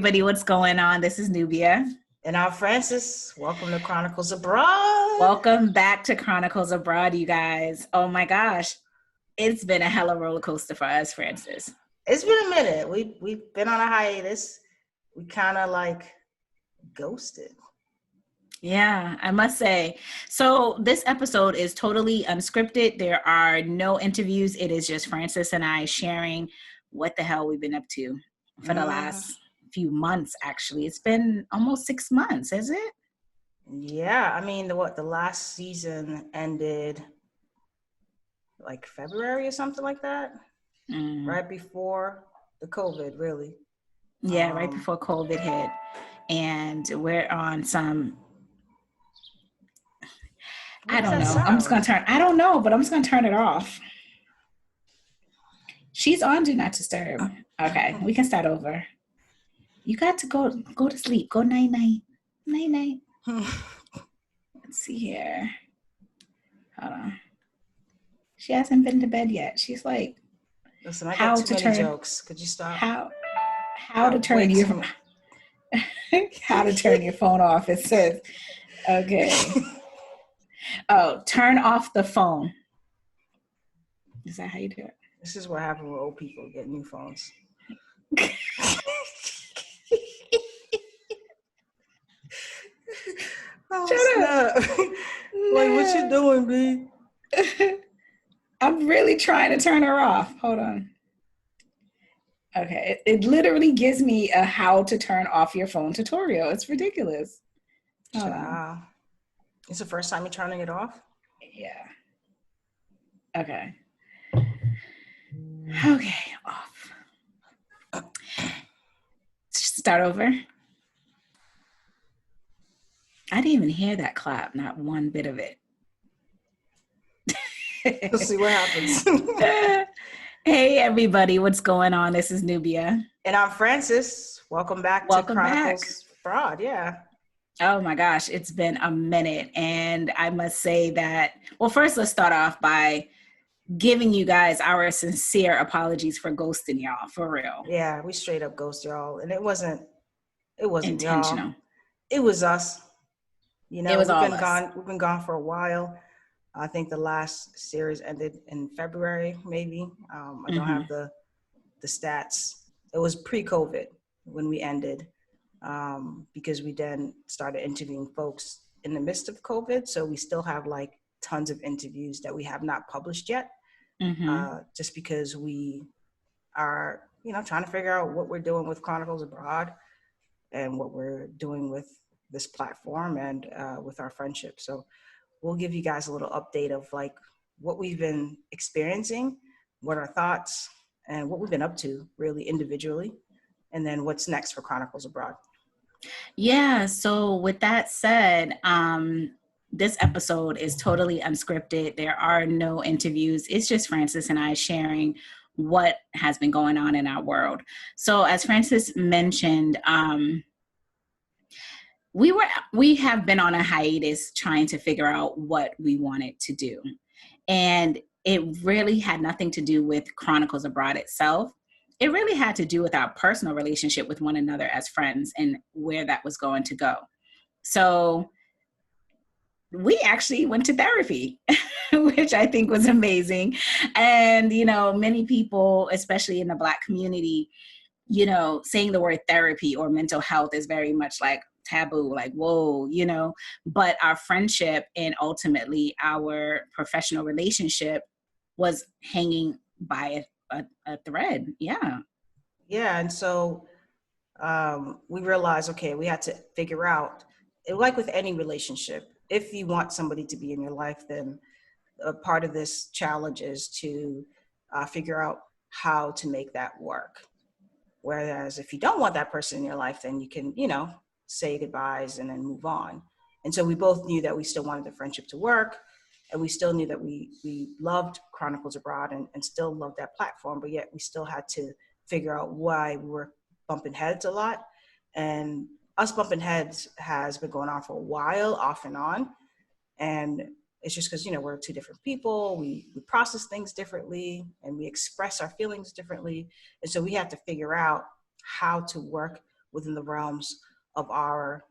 everybody, what's going on? This is Nubia. And I'm Frantzces. Welcome to Chronicles Abroad. Welcome back to Chronicles Abroad, you guys. Oh my gosh, it's been a hella roller coaster for us, Frantzces. It's been a minute. We've been on a hiatus. We kind of like ghosted. Yeah, I must say. So this episode is totally unscripted. There are no interviews. It is just Frantzces and I sharing what the hell we've been up to for the last few months, actually. It's been almost 6 months, is it? Yeah, I mean, the last season ended like February or something like that, right before the COVID, really. Yeah, right before COVID hit. And we're on some, I don't know. I'm just going to I don't know, but I'm just going to turn it off. She's on Do Not Disturb. Okay, we can start over. You got to go to sleep. Go night-night. Night-night. Let's see here. Hold on. She hasn't been to bed yet. She's like, listen, I got too many jokes. Could you stop? How to turn your how to turn your phone off? It says, okay. Oh, turn off the phone. Is that how you do it? This is what happens when old people get new phones. Shut up. Like, what you doing, B? I'm really trying to turn her off. Hold on. Okay. It literally gives me a how to turn off your phone tutorial. It's ridiculous. Hold on. It's the first time you're turning it off? Yeah. Okay. Okay, off. Start over. I didn't even hear that clap, not one bit of it. We'll see what happens. Hey, everybody, what's going on? This is Nubia. And I'm Frantzces. Welcome back to Chronicles Abroad. Yeah. Oh my gosh, it's been a minute. And I must say that, well, first let's start off by giving you guys our sincere apologies for ghosting y'all, for real. Yeah, we straight up ghost y'all. And it wasn't intentional. Y'all. It was us. You know, it was all us. We've been gone for a while. I think the last series ended in February, maybe. I don't have the stats. It was pre-COVID when we ended, because we then started interviewing folks in the midst of COVID. So we still have like tons of interviews that we have not published yet, just because we are, trying to figure out what we're doing with Chronicles Abroad and what we're doing with this platform and with our friendship. So we'll give you guys a little update of like what we've been experiencing, what our thoughts, and what we've been up to really individually, and then what's next for Chronicles Abroad. Yeah, so with that said, this episode is totally unscripted. There are no interviews. It's just Frantzces and I sharing what has been going on in our world. So as Frantzces mentioned, we have been on a hiatus trying to figure out what we wanted to do. And it really had nothing to do with Chronicles Abroad itself. It really had to do with our personal relationship with one another as friends and where that was going to go. So we actually went to therapy, which I think was amazing. And, many people, especially in the Black community, saying the word therapy or mental health is very much like taboo, like, whoa, but our friendship and ultimately our professional relationship was hanging by a thread. Yeah. And so we realized, okay, we had to figure out, like with any relationship, if you want somebody to be in your life, then a part of this challenge is to figure out how to make that work. Whereas if you don't want that person in your life, then you can, say goodbyes and then move on. And so we both knew that we still wanted the friendship to work, and we still knew that we loved Chronicles Abroad and still loved that platform, but yet we still had to figure out why we were bumping heads a lot. And us bumping heads has been going on for a while, off and on. And it's just because, we're two different people. We process things differently and we express our feelings differently. And so we had to figure out how to work within the realms of our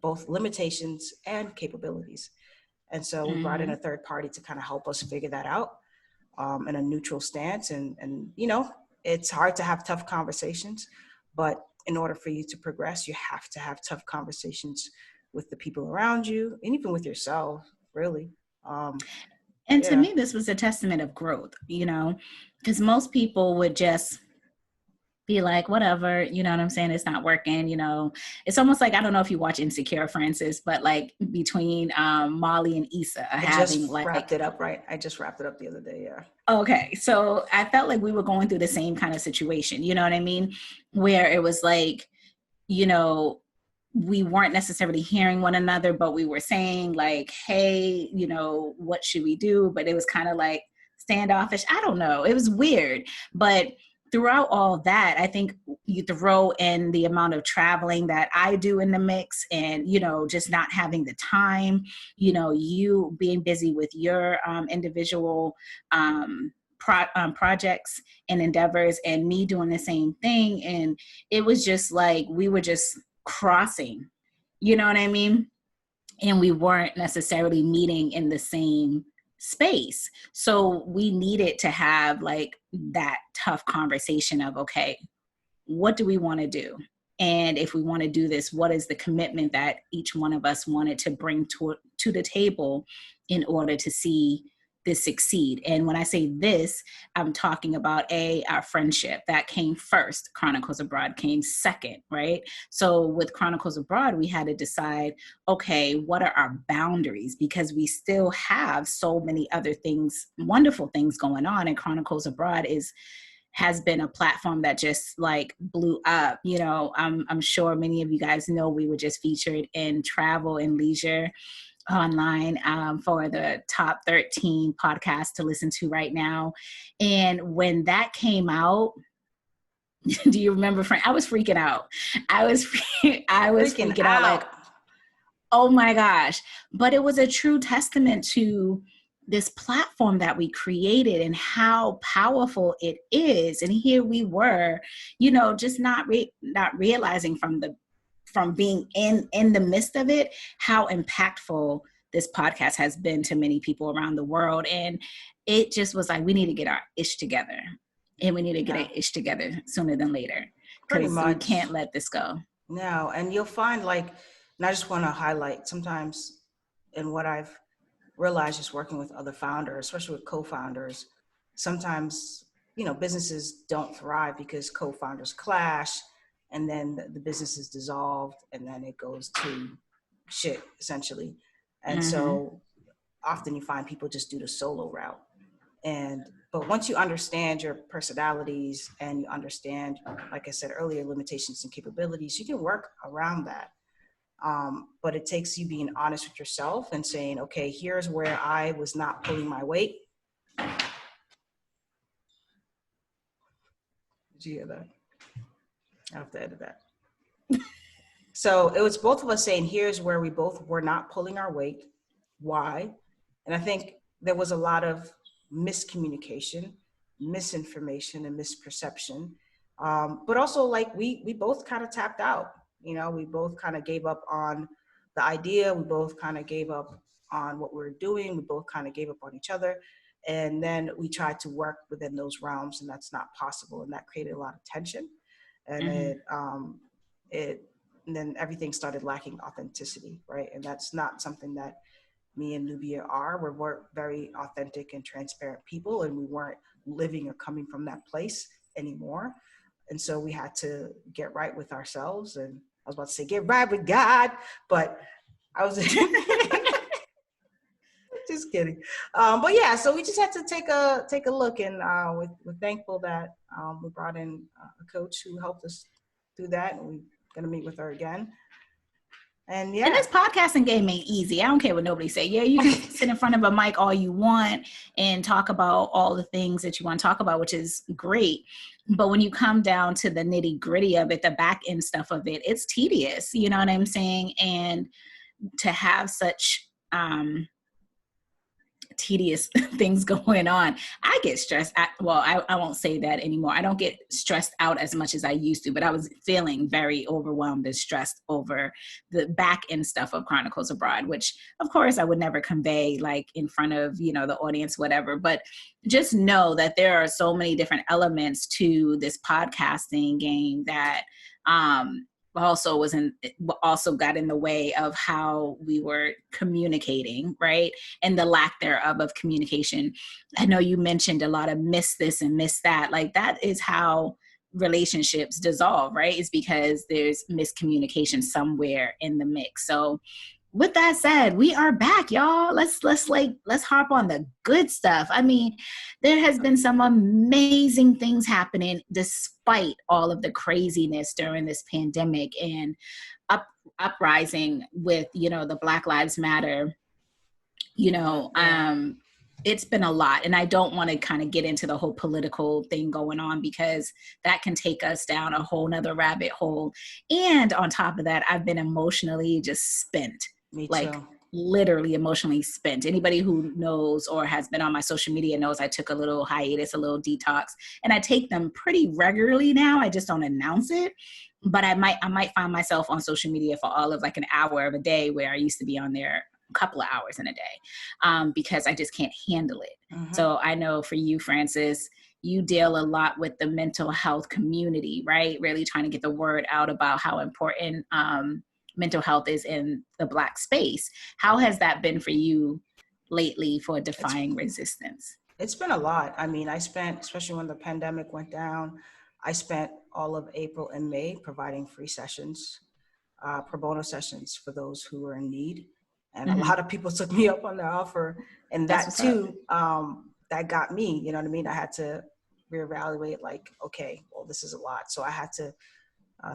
both limitations and capabilities. And so we brought in a third party to kind of help us figure that out in a neutral stance. And, you know, it's hard to have tough conversations, but in order for you to progress, you have to have tough conversations with the people around you and even with yourself, really. And to me, this was a testament of growth, you know, because most people would just be like, whatever, you know what I'm saying? It's not working, you know. It's almost like, I don't know if you watch Insecure, Francis, but like between Molly and Issa wrapped it up, right? I just wrapped it up the other day, yeah. Okay, so I felt like we were going through the same kind of situation, you know what I mean? Where it was like, you know, we weren't necessarily hearing one another, but we were saying like, hey, you know, what should we do? But it was kind of like standoffish. I don't know. It was weird. But throughout all that, I think you throw in the amount of traveling that I do in the mix and, you know, just not having the time, you know, you being busy with your individual projects and endeavors and me doing the same thing. And it was just like, we were just crossing, you know what I mean? And we weren't necessarily meeting in the same space. So we needed to have like that tough conversation of, okay, what do we want to do? And if we want to do this, what is the commitment that each one of us wanted to bring to the table in order to see this succeed? And when I say this, I'm talking about our friendship that came first. Chronicles Abroad came second, right? So with Chronicles Abroad, we had to decide, okay, what are our boundaries? Because we still have so many other things, wonderful things going on. And Chronicles Abroad has been a platform that just like blew up. You know, I'm sure many of you guys know we were just featured in Travel and Leisure online for the top 13 podcasts to listen to right now. And when that came out, do you remember, Frank? I was freaking out. I was freaking out like, oh my gosh. But it was a true testament to this platform that we created and how powerful it is. And here we were, you know, just not realizing from being in the midst of it, how impactful this podcast has been to many people around the world. And it just was like, we need to get our ish together, and we need to get our ish together sooner than later, because we can't let this go. No. And you'll find like, and I just want to highlight sometimes in what I've realized just working with other founders, especially with co-founders, sometimes, you know, businesses don't thrive because co-founders clash, and then the business is dissolved, and then it goes to shit, essentially. And so often you find people just do the solo route. But once you understand your personalities and you understand, like I said earlier, limitations and capabilities, you can work around that. But it takes you being honest with yourself and saying, okay, here's where I was not pulling my weight. Did you hear that? I have to edit that. So it was both of us saying, here's where we both were not pulling our weight. Why? And I think there was a lot of miscommunication, misinformation, and misperception. But also like we both kind of tapped out. You know, we both kind of gave up on the idea. We both kind of gave up on what we were doing. We both kind of gave up on each other. And then we tried to work within those realms, and that's not possible. And that created a lot of tension. And and then everything started lacking authenticity, right? And that's not something that me and Nubia are. We're very authentic and transparent people, and we weren't living or coming from that place anymore. And so we had to get right with ourselves. And I was about to say, get right with God, but I was just kidding. But yeah, so we just had to take a look, and we're thankful that we brought in a coach who helped us do that. And we're going to meet with her again. And yeah. And this podcasting game ain't easy. I don't care what nobody say. Yeah, you can sit in front of a mic all you want and talk about all the things that you want to talk about, which is great. But when you come down to the nitty gritty of it, the back end stuff of it, it's tedious. You know what I'm saying? And to have such tedious things going on. I get stressed. I won't say that anymore. I don't get stressed out as much as I used to, but I was feeling very overwhelmed and stressed over the back end stuff of Chronicles Abroad, which of course I would never convey like in front of, the audience, whatever, but just know that there are so many different elements to this podcasting game that, also got in the way of how we were communicating, right? And the lack thereof of communication. I know you mentioned a lot of miss this and miss that. Like that is how relationships dissolve, right? It's because there's miscommunication somewhere in the mix. So with that said, we are back, y'all. Let's harp on the good stuff. I mean, there has been some amazing things happening despite all of the craziness during this pandemic and uprising with, the Black Lives Matter, it's been a lot. And I don't want to kind of get into the whole political thing going on because that can take us down a whole nother rabbit hole. And on top of that, I've been emotionally just spent. Me too. Like literally emotionally spent. Anybody who knows or has been on my social media knows I took a little hiatus, a little detox, and I take them pretty regularly now. I just don't announce it, but I might find myself on social media for all of like an hour of a day where I used to be on there a couple of hours in a day, because I just can't handle it. Mm-hmm. So I know for you, Frantzces, you deal a lot with the mental health community, right? Really trying to get the word out about how important mental health is in the Black space. How has that been for you lately for defying resistance? It's been a lot. I mean, I spent, especially when the pandemic went down, I spent all of April and May providing free sessions, pro bono sessions for those who were in need. And a lot of people took me up on the offer. And that too, that got me, you know what I mean? I had to reevaluate like, okay, well, this is a lot. So I had to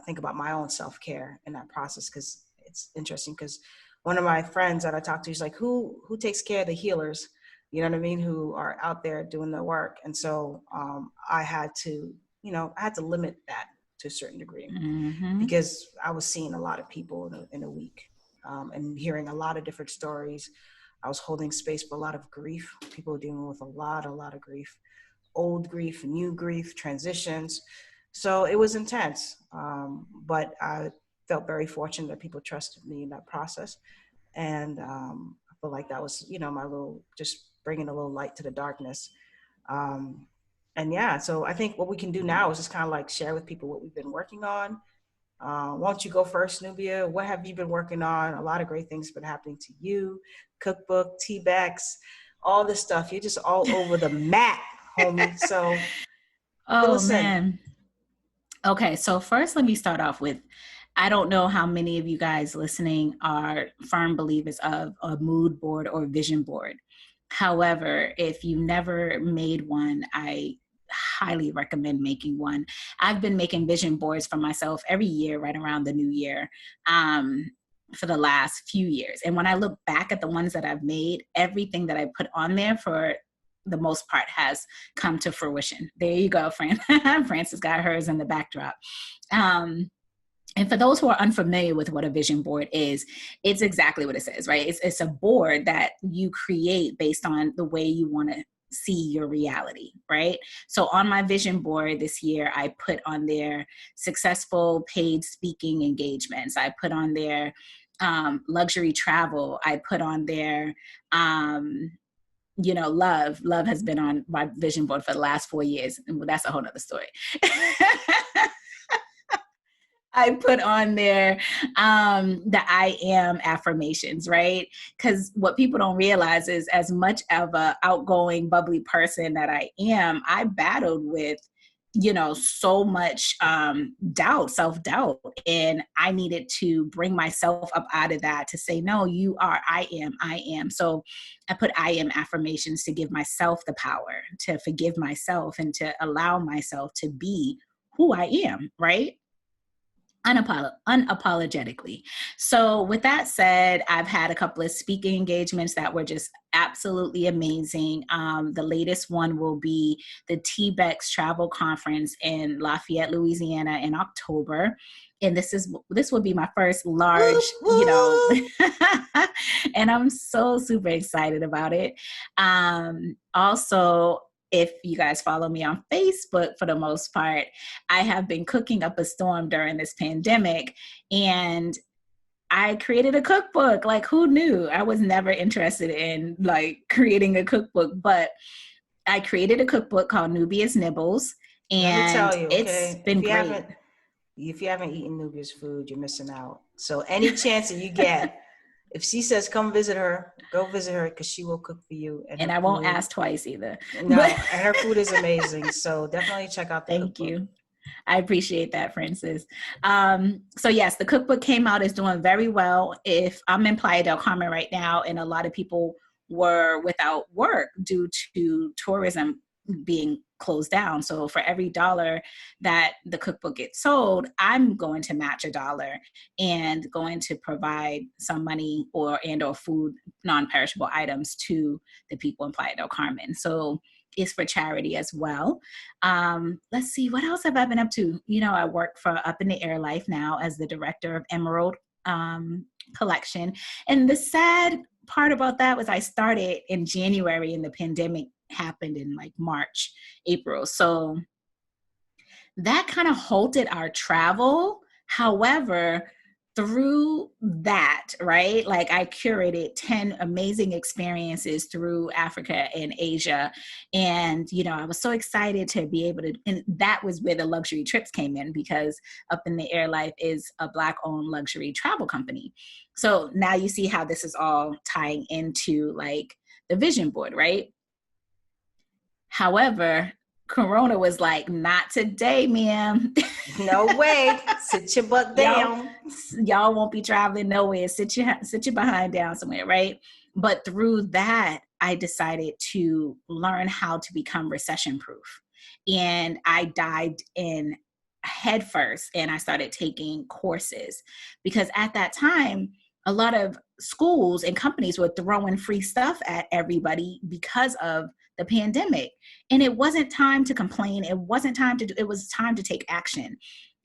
think about my own self-care in that process, because it's interesting because one of my friends that I talked to, he's like, who takes care of the healers, you know what I mean, who are out there doing the work. And so I had to limit that to a certain degree, because I was seeing a lot of people in a week, and hearing a lot of different stories. I was holding space for a lot of grief. People dealing with a lot of grief, old grief, new grief, transitions. So it was intense, but I felt very fortunate that people trusted me in that process. And I feel like that was, my little, just bringing a little light to the darkness. And yeah, so I think what we can do now is just kind of like share with people what we've been working on. Why don't you go first, Nubia? What have you been working on? A lot of great things have been happening to you. Cookbook, tea bags, all this stuff. You're just all over the map, homie. So, man. Okay, so first let me start off with, I don't know how many of you guys listening are firm believers of a mood board or vision board. However, if you never made one, I highly recommend making one. I've been making vision boards for myself every year right around the new year for the last few years. And when I look back at the ones that I've made, everything that I put on there for the most part has come to fruition. There you go, Frantzces got hers in the backdrop. And for those who are unfamiliar with what a vision board is, it's exactly what it says, right? It's a board that you create based on the way you want to see your reality, right? So on my vision board this year, I put on there successful paid speaking engagements. I put on there luxury travel. I put on there love has been on my vision board for the last 4 years. And that's a whole nother story. I put on there the I am affirmations, right? Because what people don't realize is, as much of a outgoing, bubbly person that I am, I battled with, so much doubt, self-doubt. And I needed to bring myself up out of that to say, no, you are, I am. So I put I am affirmations to give myself the power to forgive myself and to allow myself to be who I am, right? Unapologetically. So with that said, I've had a couple of speaking engagements that were just absolutely amazing. The latest one will be the TBEX Travel Conference in Lafayette, Louisiana in October. And this will be my first large, And I'm so super excited about it. Also, if you guys follow me on Facebook, for the most part, I have been cooking up a storm during this pandemic, and I created a cookbook. Like, who knew? I was never interested in like creating a cookbook, but I created a cookbook called Nubia's Nibbles, Let me and tell you, it's okay, been great. if you haven't eaten Nubia's food, you're missing out. So any chance that you get, if she says come visit her, go visit her because she will cook for you. And And her I won't food, ask twice either. no, But and her food is amazing. So definitely check out the thank cookbook. you. I appreciate that, Francis. So yes, the cookbook came out, is doing very well. If I'm in Playa del Carmen right now, and a lot of people were without work due to tourism being closed down. So for every dollar that the cookbook gets sold, I'm going to match $1 and going to provide some money or food, non-perishable items to the people in Playa del Carmen. So it's for charity as well. Let's see, what else have I been up to? I work for Up in the Air Life now as the director of Emerald Collection. And the sad part about that was I started in January and the pandemic happened in like March, April. So that kind of halted our travel. However, through that, right? Like I curated 10 amazing experiences through Africa and Asia. And, I was so excited to be able to, and that was where the luxury trips came in, because Up in the Air Life is a Black-owned luxury travel company. So now you see how this is all tying into like the vision board, right? However, Corona was like, not today, ma'am. No way. Sit your butt down. Y'all won't be traveling nowhere. Sit your behind down somewhere, right? But through that, I decided to learn how to become recession proof. And I dived in headfirst and I started taking courses, because at that time, a lot of schools and companies were throwing free stuff at everybody because of the pandemic. And it wasn't time to complain. It wasn't time to do, it was time to take action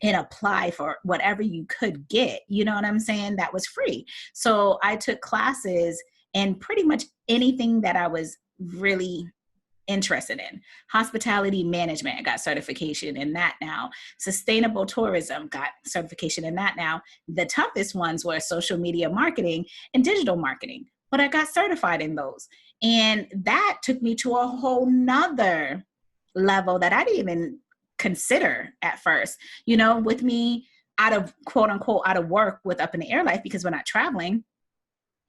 and apply for whatever you could get. You know what I'm saying? That was free. So I took classes and pretty much anything that I was really interested in. Hospitality management, I got certification in that now. Sustainable tourism, got certification in that now. The toughest ones were social media marketing and digital marketing, but I got certified in those. And that took me to a whole nother level that I didn't even consider at first. With me out of quote unquote out of work with Up in the Air Life, because we're not traveling,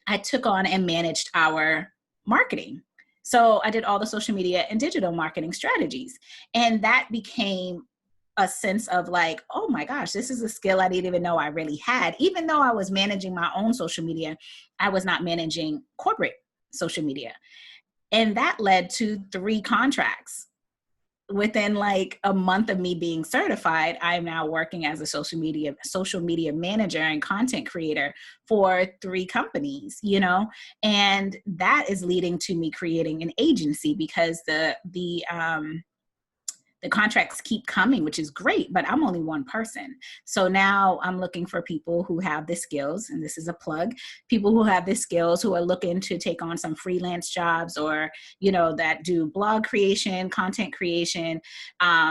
I took on and managed our marketing. So I did all the social media and digital marketing strategies. And that became a sense of like, oh my gosh, this is a skill I didn't even know I really had. Even though I was managing my own social media, I was not managing corporate social media. And that led to 3 contracts. Within like a month of me being certified, I'm now working as a social media manager and content creator for 3 companies, and that is leading to me creating an agency, because the contracts keep coming, which is great, but I'm only one person. So now I'm looking for people who have the skills, and this is a plug, people who have the skills, who are looking to take on some freelance jobs, or, that do blog creation, content creation,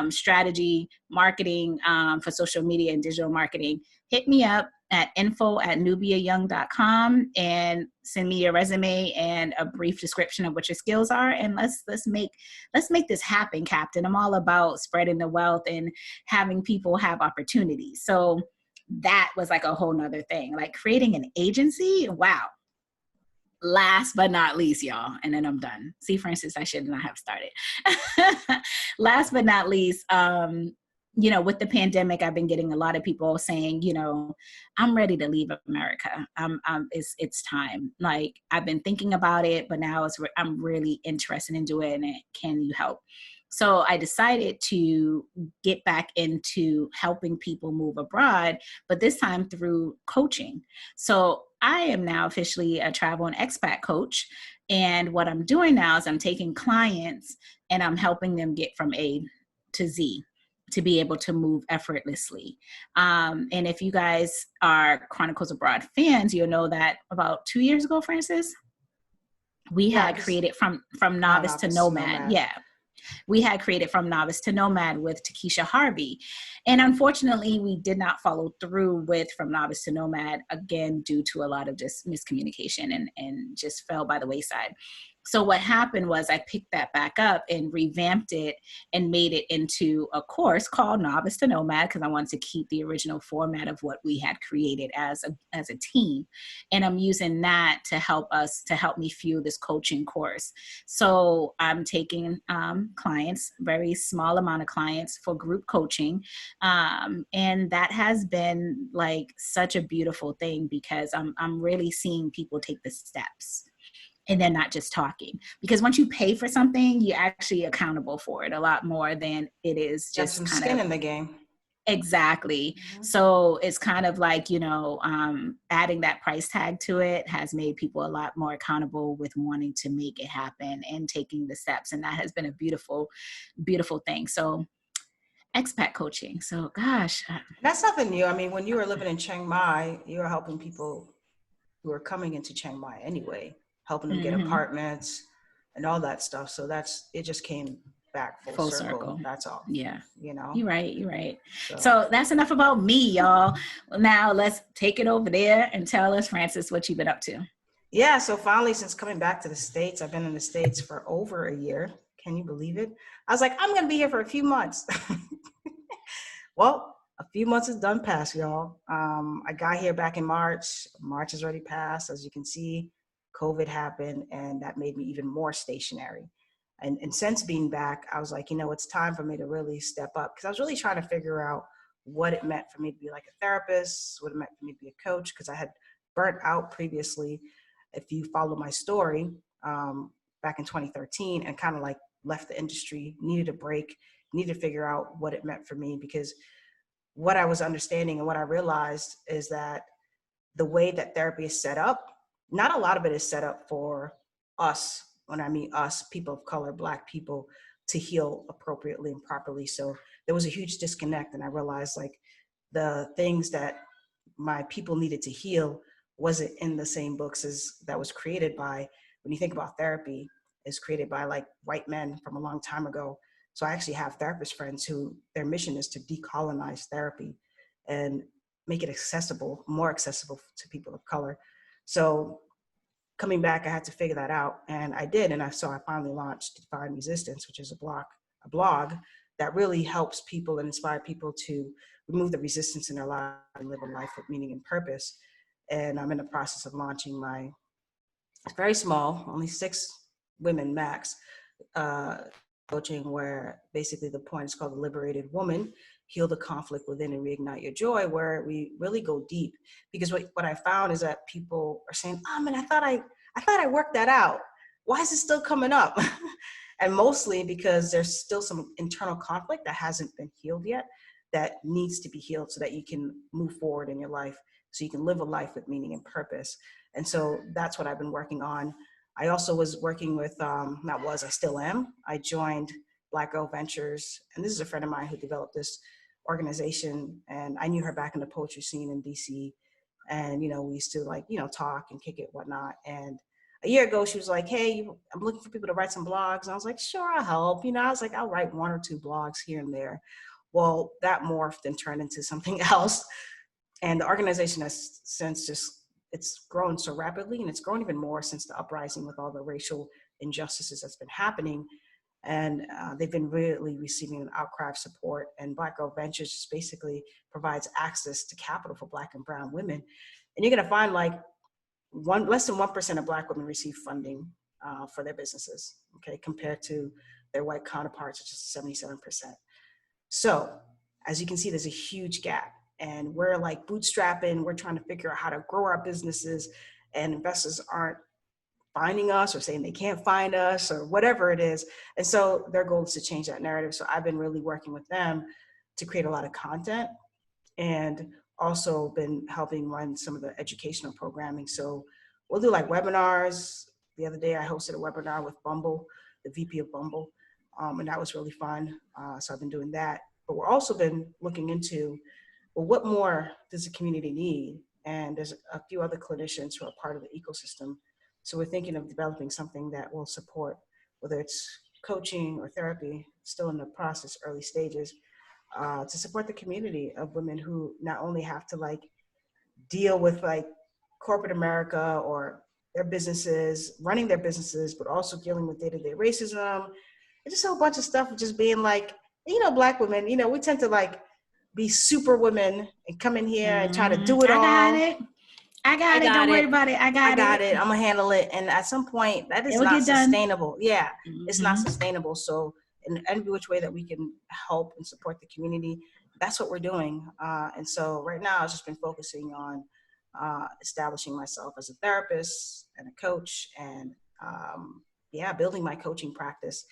strategy, marketing for social media and digital marketing. Hit me up at info@nubiayoung.com and send me your resume and a brief description of what your skills are. And let's make this happen, Captain. I'm all about spreading the wealth and having people have opportunities. So that was like a whole nother thing, like creating an agency. Wow. Last but not least, y'all, and then I'm done. See, Francis, I should not have started. Last but not least, with the pandemic, I've been getting a lot of people saying, I'm ready to leave America. It's time. Like, I've been thinking about it, but now I'm really interested in doing it. Can you help? So I decided to get back into helping people move abroad, but this time through coaching. So I am now officially a travel and expat coach. And what I'm doing now is I'm taking clients and I'm helping them get from A to Z. to be able to move effortlessly. And if you guys are Chronicles Abroad fans, you'll know that about 2 years ago, Francis, we Yeah, had because created from novice to non-novice, nomad. nomad. Yeah, we had created From Novice to Nomad with Takesha Harvey. And unfortunately, we did not follow through with From Novice to Nomad, again, due to a lot of just miscommunication and just fell by the wayside. So what happened was I picked that back up and revamped it and made it into a course called Novice to Nomad, because I wanted to keep the original format of what we had created as a team. And I'm using that to help me fuel this coaching course. So I'm taking clients, very small amount of clients for group coaching. And that has been like such a beautiful thing, because I'm really seeing people take the steps. And they're not just talking, because once you pay for something, you're actually accountable for it a lot more than it is You have just some kind skin of. in the game. Exactly. Mm-hmm. So it's kind of like, adding that price tag to it has made people a lot more accountable with wanting to make it happen and taking the steps. And that has been a beautiful, beautiful thing. So expat coaching. So gosh. That's nothing new. I mean, when you were living in Chiang Mai, you were helping people who were coming into Chiang Mai anyway, helping them get Mm-hmm. apartments and all that stuff. So it just came back full Full circle. circle. That's all. Yeah. You know? You're right. You're right. So So that's enough about me, y'all. Well, now let's take it over there and tell us, Francis, what you've been up to. yeah, so finally, since coming back to the States, I've been in the States for over a year. Can you believe it? I was like, I'm going to be here for a few months. Well, a few months has done pass, y'all. I got here back in March. March has already passed. As you can see, COVID happened, and that made me even more stationary. And since being back, I was like, it's time for me to really step up, because I was really trying to figure out what it meant for me to be like a therapist, what it meant for me to be a coach, because I had burnt out previously. If you follow my story, back in 2013, and kind of like left the industry, needed a break, needed to figure out what it meant for me, because what I was understanding and what I realized is that the way that therapy is set up, not a lot of it is set up for us. When I mean us, people of color, Black people, to heal appropriately and properly. So there was a huge disconnect. And I realized like the things that my people needed to heal wasn't in the same books as that was created by, when you think about therapy, is created by like white men from a long time ago. So I actually have therapist friends who their mission is to decolonize therapy and make it accessible, more accessible to people of color. So coming back, I had to figure that out, and I did. And I finally launched Define Resistance, which is a blog that really helps people and inspire people to remove the resistance in their life and live a life with meaning and purpose. And I'm in the process of launching my very small, only 6 women max, coaching, where basically the point is called The Liberated Woman: Heal the Conflict Within and Reignite Your Joy, where we really go deep. Because what I found is that people are saying, oh man, I thought I worked that out. Why is it still coming up? And mostly because there's still some internal conflict that hasn't been healed yet, that needs to be healed so that you can move forward in your life, so you can live a life with meaning and purpose. And so that's what I've been working on. I also was working with, I still am. I joined Black Girl Ventures, and this is a friend of mine who developed this organization, and I knew her back in the poetry scene in DC. And, we used to talk and kick it, whatnot. And a year ago, she was like, hey, I'm looking for people to write some blogs. And I was like, sure, I'll help. I was like, I'll write 1 or 2 blogs here and there. Well, that morphed and turned into something else. And the organization has since it's grown so rapidly, and it's grown even more since the uprising with all the racial injustices that's been happening. And they've been really receiving an outcry of support. And Black Girl Ventures just basically provides access to capital for Black and brown women. And you're gonna find like less than 1% of Black women receive funding for their businesses, okay, compared to their white counterparts, which is 77%. So as you can see, there's a huge gap. And we're like bootstrapping, we're trying to figure out how to grow our businesses, and investors aren't finding us or saying they can't find us or whatever it is. And so their goal is to change that narrative. So I've been really working with them to create a lot of content, and also been helping run some of the educational programming. So we'll do like webinars. The other day I hosted a webinar with Bumble, the VP of Bumble, and that was really fun. So I've been doing that. But we're also been looking into, well, what more does the community need? And there's a few other clinicians who are part of the ecosystem. So we're thinking of developing something that will support, whether it's coaching or therapy, still in the process, early stages, to support the community of women who not only have to like deal with like corporate America or their businesses, running their businesses, but also dealing with day-to-day racism and just a whole bunch of stuff of just being like, Black women, we tend to like be super women and come in here and try to do it all. I got it. Don't worry about it. I got it. I'm gonna handle it. And at some point, that is not sustainable. Yeah, it's not sustainable. So, in every which way that we can help and support the community, that's what we're doing. And so, right now, I've just been focusing on establishing myself as a therapist and a coach, and building my coaching practice.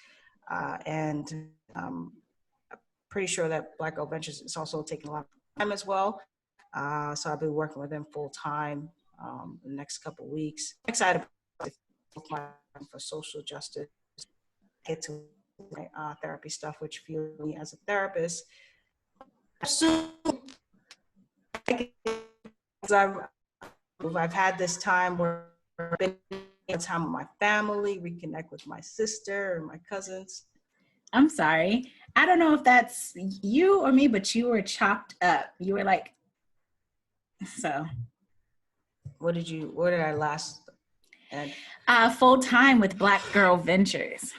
And I'm pretty sure that Black Girl Ventures is also taking a lot of time as well. So I'll be working with them full time the next couple of weeks. I'm excited about for social justice, get to my therapy stuff, which fuels me as a therapist. Soon, I've had this time where I've been time with my family, reconnect with my sister and my cousins. I'm sorry. I don't know if that's you or me, but you were chopped up. You were like, so. Where did I last? Full time with Black Girl Ventures.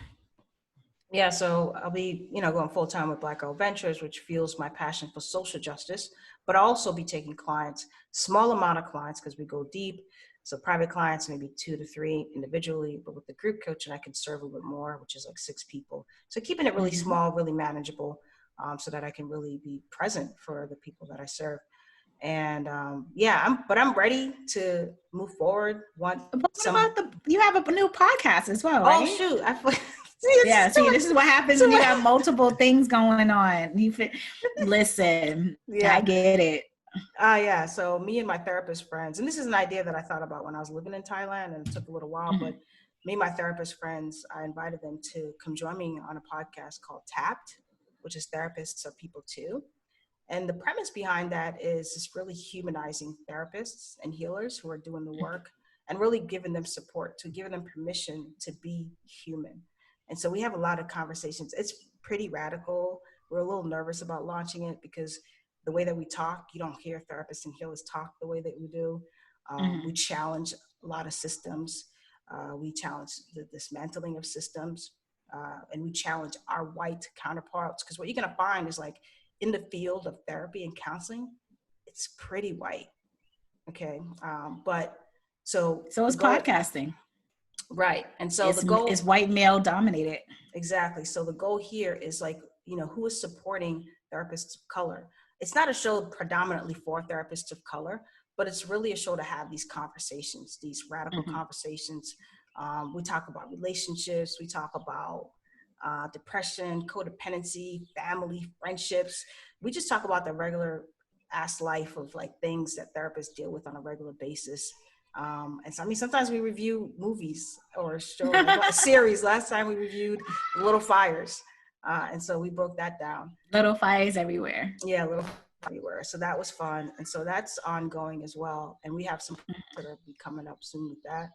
Yeah, so I'll be, going full time with Black Girl Ventures, which fuels my passion for social justice, but I'll also be taking clients, small amount of clients, because we go deep. So private clients, maybe 2 to 3 individually, but with the group coaching, I can serve a little bit more, which is like 6 people. So keeping it really small, really manageable, so that I can really be present for the people that I serve. And I'm ready to move forward. You have a new podcast as well, right? Oh shoot! This is what happens when you got multiple things going on. Listen, I get it. So me and my therapist friends, and this is an idea that I thought about when I was living in Thailand, and it took a little while, but me and my therapist friends, I invited them to come join me on a podcast called Tapped, which is Therapists Are People Too. And the premise behind that is just really humanizing therapists and healers who are doing the work and really giving them support, to giving them permission to be human. And so we have a lot of conversations. It's pretty radical. We're a little nervous about launching it because the way that we talk, you don't hear therapists and healers talk the way that we do. We challenge a lot of systems. We challenge the dismantling of systems, and we challenge our white counterparts. Because what you're going to find is like in the field of therapy and counseling, it's pretty white. Okay. So it's podcasting. Right. And so the goal is white male dominated. Exactly. So the goal here is like, who is supporting therapists of color? It's not a show predominantly for therapists of color, but it's really a show to have these conversations, these radical conversations. We talk about relationships. We talk about depression, codependency, family, friendships. We just talk about the regular ass life of like things that therapists deal with on a regular basis. And so, sometimes we review movies or shows, a series. Last time we reviewed Little Fires. And so we broke that down. Little fires everywhere. Yeah, little everywhere. So that was fun. And so that's ongoing as well. And we have some that will be coming up soon with that.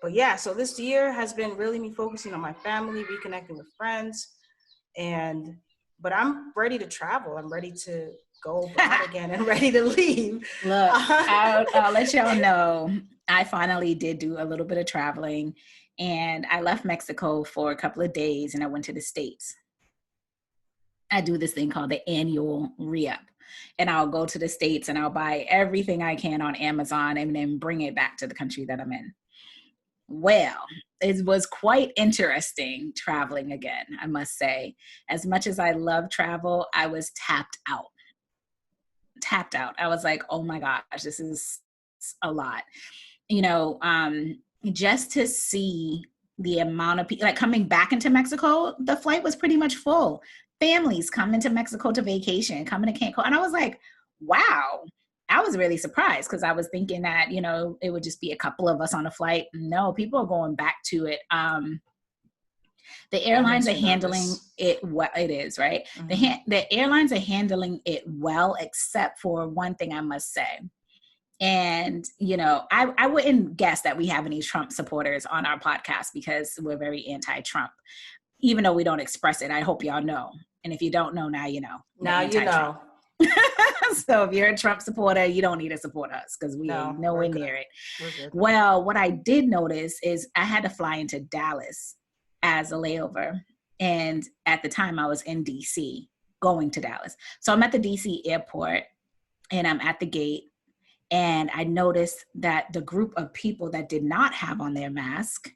But yeah, so this year has been really me focusing on my family, reconnecting with friends. But I'm ready to travel. I'm ready to go abroad again and ready to leave. Look, I'll let y'all know. I finally did do a little bit of traveling, and I left Mexico for a couple of days and I went to the States. I do this thing called the annual re-up, and I'll go to the States and I'll buy everything I can on Amazon and then bring it back to the country that I'm in. Well, it was quite interesting traveling again, I must say. As much as I love travel, I was tapped out. I was like, oh my gosh, this is a lot. Just to see the amount of people, like coming back into Mexico, the flight was pretty much full. Families coming to Mexico to vacation, coming to Cancun. And I was like, wow. I was really surprised because I was thinking that, it would just be a couple of us on a flight. No, people are going back to it. The That airlines makes are me handling nervous. it well. It is, right? Mm-hmm. The airlines are handling it well, except for one thing I must say. And, I wouldn't guess that we have any Trump supporters on our podcast because we're very anti-Trump, even though we don't express it. I hope y'all know. And if you don't know, now you know. We're Now you anti-Trump. know. So if you're a Trump supporter, you don't need to support us because we No, ain't nowhere we're good. near it. We're good. Well, what I did notice is I had to fly into Dallas as a layover. And at the time I was in DC going to Dallas. So I'm at the DC airport and I'm at the gate. And I noticed that the group of people that did not have on their mask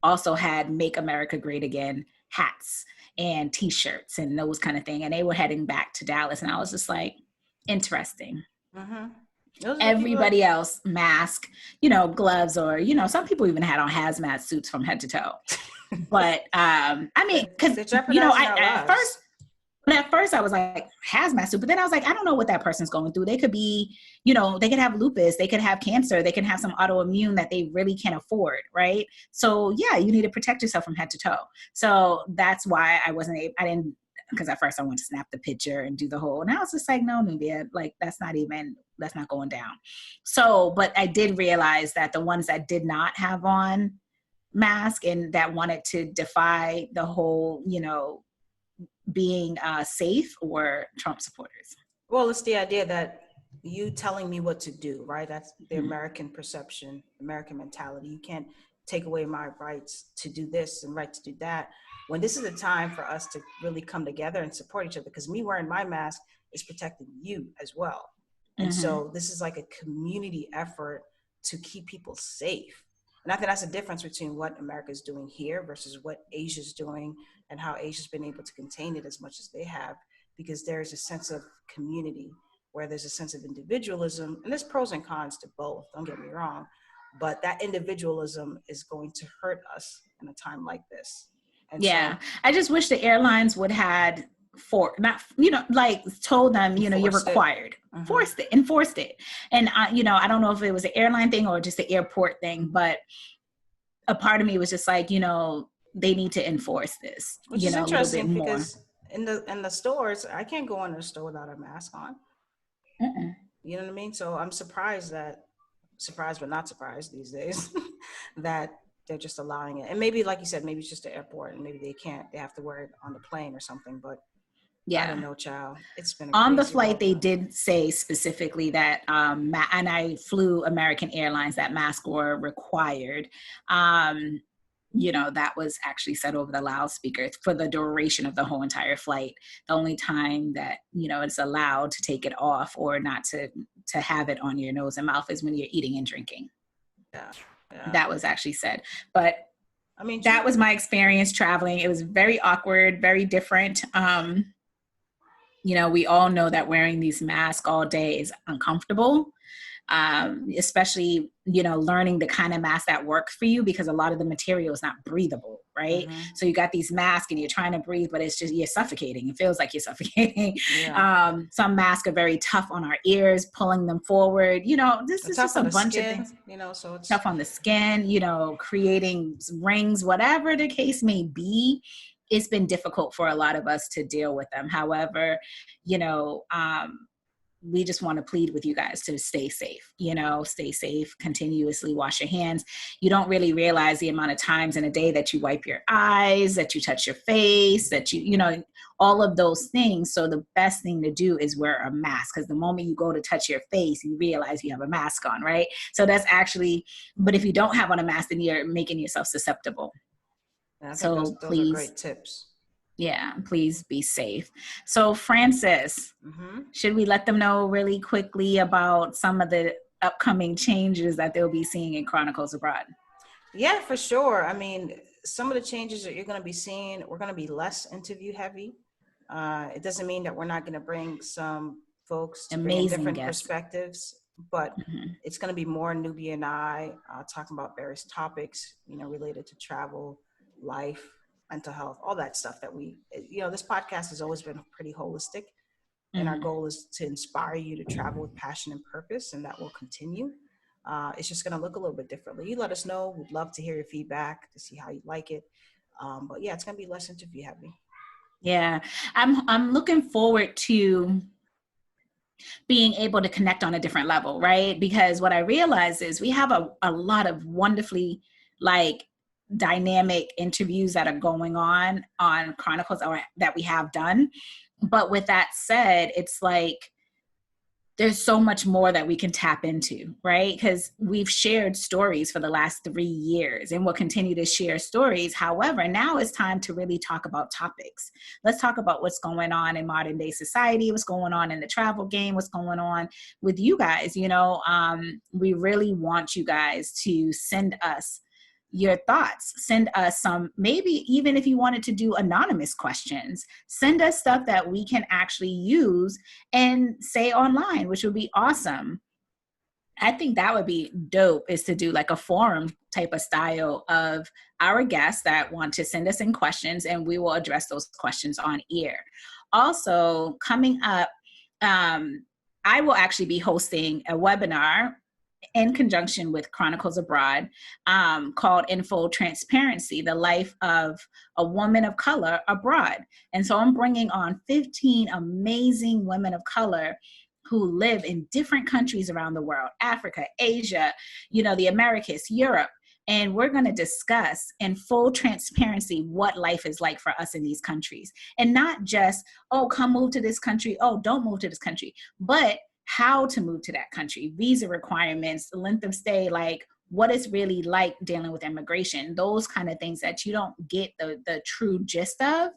also had Make America Great Again hats and t-shirts and those kind of thing. And they were heading back to Dallas. And I was just like, interesting. Mm-hmm. Those are the people Everybody else mask, gloves, or, some people even had on hazmat suits from head to toe. But I mean, because, at first I was like, hazmat suit. But then I was like, I don't know what that person's going through. They could be, they could have lupus, they could have cancer, they can have some autoimmune that they really can't afford, right? So yeah, you need to protect yourself from head to toe. So that's why I didn't, because at first I wanted to snap the picture and do the whole, and I was just like, no, Nubia, like that's not going down. So, but I did realize that the ones that did not have on mask and that wanted to defy the whole, being safe were Trump supporters. Well, it's the idea that you telling me what to do, right? That's the American perception, American mentality. You can't take away my rights to do this and right to do that. When this is a time for us to really come together and support each other, because me wearing my mask is protecting you as well. And so this is like a community effort to keep people safe. And I think that's the difference between what America is doing here versus what Asia's doing and how Asia's been able to contain it as much as they have, because there's a sense of community where there's a sense of individualism, and there's pros and cons to both, don't get me wrong, but that individualism is going to hurt us in a time like this. And so I just wish the airlines would had told them, you're required, enforced it. And I don't know if it was an airline thing or just the airport thing, but a part of me was just like, they need to enforce this, which is interesting because in the stores, I can't go into the store without a mask on. You know what I mean? So I'm surprised but not surprised these days that they're just allowing it. And maybe, like you said, maybe it's just the airport and maybe they have to wear it on the plane or something, but I don't know, child. It's been on the flight. They did say specifically that, and I flew American Airlines, that masks were required. That was actually said over the loudspeaker for the duration of the whole entire flight. The only time that, it's allowed to take it off or not to have it on your nose and mouth is when you're eating and drinking. Yeah. That was actually said. But I mean, that was my experience traveling. It was very awkward, very different. We all know that wearing these masks all day is uncomfortable, especially, learning the kind of mask that works for you, because a lot of the material is not breathable, right? So you got these masks and you're trying to breathe, but it's just, you're suffocating. It feels like you're suffocating. Yeah. Some masks are very tough on our ears, pulling them forward. This is just a bunch of things, so it's tough on the skin, creating rings, whatever the case may be. It's been difficult for a lot of us to deal with them. However, we just want to plead with you guys to stay safe, stay safe, continuously wash your hands. You don't really realize the amount of times in a day that you wipe your eyes, that you touch your face, that all of those things. So the best thing to do is wear a mask, because the moment you go to touch your face, you realize you have a mask on, right? So that's actually, but if you don't have on a mask, then you're making yourself susceptible. I think those please, are great tips. Yeah, please be safe. So Frantzces, should we let them know really quickly about some of the upcoming changes that they'll be seeing in Chronicles Abroad? Yeah, for sure. I mean, some of the changes that you're going to be seeing, we're going to be less interview heavy. It doesn't mean that we're not going to bring some folks to bring different perspectives, but it's going to be more Nubia and I talking about various topics, related to travel, life, mental health, all that stuff that this podcast has always been pretty holistic. And our goal is to inspire you to travel with passion and purpose, and that will continue. It's just going to look a little bit differently. You let us know. We'd love to hear your feedback to see how you like it. But yeah, it's going to be less interview heavy. Yeah, I'm looking forward to being able to connect on a different level, right? Because what I realize is we have a lot of wonderfully like dynamic interviews that are going on Chronicles, or that we have done. But with that said, it's like there's so much more that we can tap into, right? Because we've shared stories for the last 3 years and we'll continue to share stories. However, now it's time to really talk about topics. Let's talk about what's going on in modern day society, what's going on in the travel game, what's going on with you guys. We really want you guys to send us your thoughts. Send us some, maybe even if you wanted to do anonymous questions, send us stuff that we can actually use and say online, which would be awesome. I think that would be dope, is to do like a forum type of style of our guests that want to send us in questions, and we will address those questions on air. Also, coming up, I will actually be hosting a webinar in conjunction with Chronicles Abroad, called In Full Transparency, the life of a woman of color abroad. And so I'm bringing on 15 amazing women of color who live in different countries around the world, Africa, Asia, the Americas, Europe. And we're going to discuss in full transparency what life is like for us in these countries. And not just, oh, come move to this country. Oh, don't move to this country. But how to move to that country, visa requirements, length of stay, like what it's really like dealing with immigration, those kind of things that you don't get the true gist of.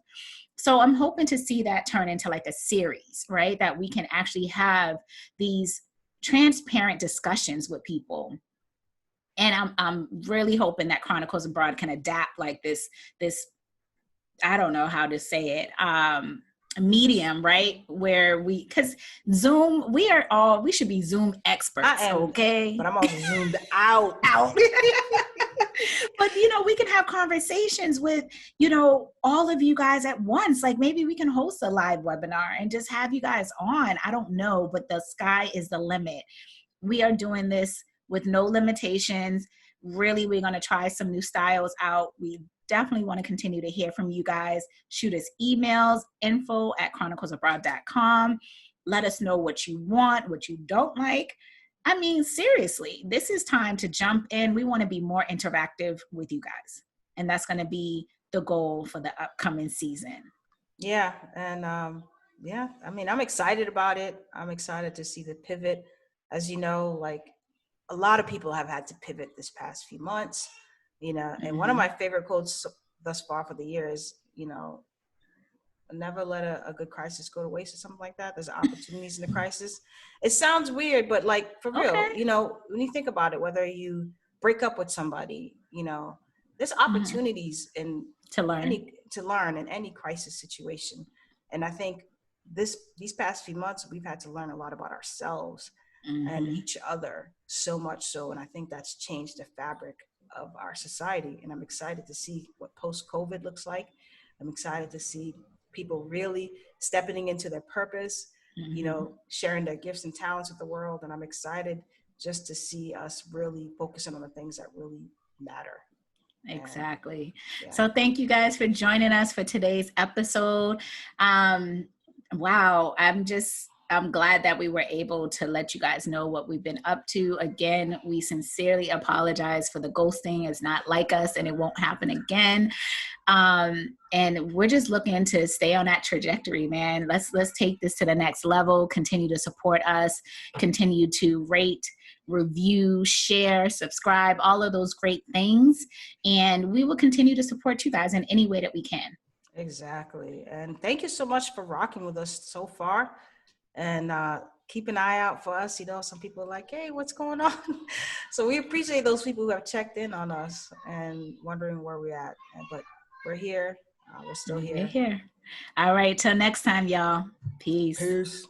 So I'm hoping to see that turn into like a series, right? That we can actually have these transparent discussions with people. And I'm really hoping that Chronicles Abroad can adapt like this, I don't know how to say it, medium, right? Where because Zoom, we should be Zoom experts, okay? But I'm also zoomed out. But we can have conversations with all of you guys at once. Like maybe we can host a live webinar and just have you guys on. I don't know, but the sky is the limit. We are doing this with no limitations. Really, we're going to try some new styles out. We definitely want to continue to hear from you guys. Shoot us emails, info@chroniclesabroad.com. Let us know what you want, what you don't like. I mean, seriously, this is time to jump in. We want to be more interactive with you guys. And that's going to be the goal for the upcoming season. Yeah. And yeah, I mean, I'm excited about it. I'm excited to see the pivot. As you know, like a lot of people have had to pivot this past few months, and one of my favorite quotes thus far for the year is, never let a good crisis go to waste, or something like that. There's opportunities in the crisis. It sounds weird, but like for real, when you think about it, whether you break up with somebody, there's opportunities to learn in any crisis situation. And I think these past few months, we've had to learn a lot about ourselves and each other, so much so. And I think that's changed the fabric of our society. And I'm excited to see what post-COVID looks like. I'm excited to see people really stepping into their purpose, sharing their gifts and talents with the world. And I'm excited just to see us really focusing on the things that really matter. Exactly. So thank you guys for joining us for today's episode. Wow. I'm glad that we were able to let you guys know what we've been up to. Again, we sincerely apologize for the ghosting. It's not like us and it won't happen again. And we're just looking to stay on that trajectory, man. Let's take this to the next level, continue to support us, continue to rate, review, share, subscribe, all of those great things. And we will continue to support you guys in any way that we can. Exactly. And thank you so much for rocking with us so far. And keep an eye out for us. Some people are like, hey, what's going on? So we appreciate those people who have checked in on us and wondering where we're at. But we're here. We're still here. We're here. All right. Till next time, y'all. Peace. Peace.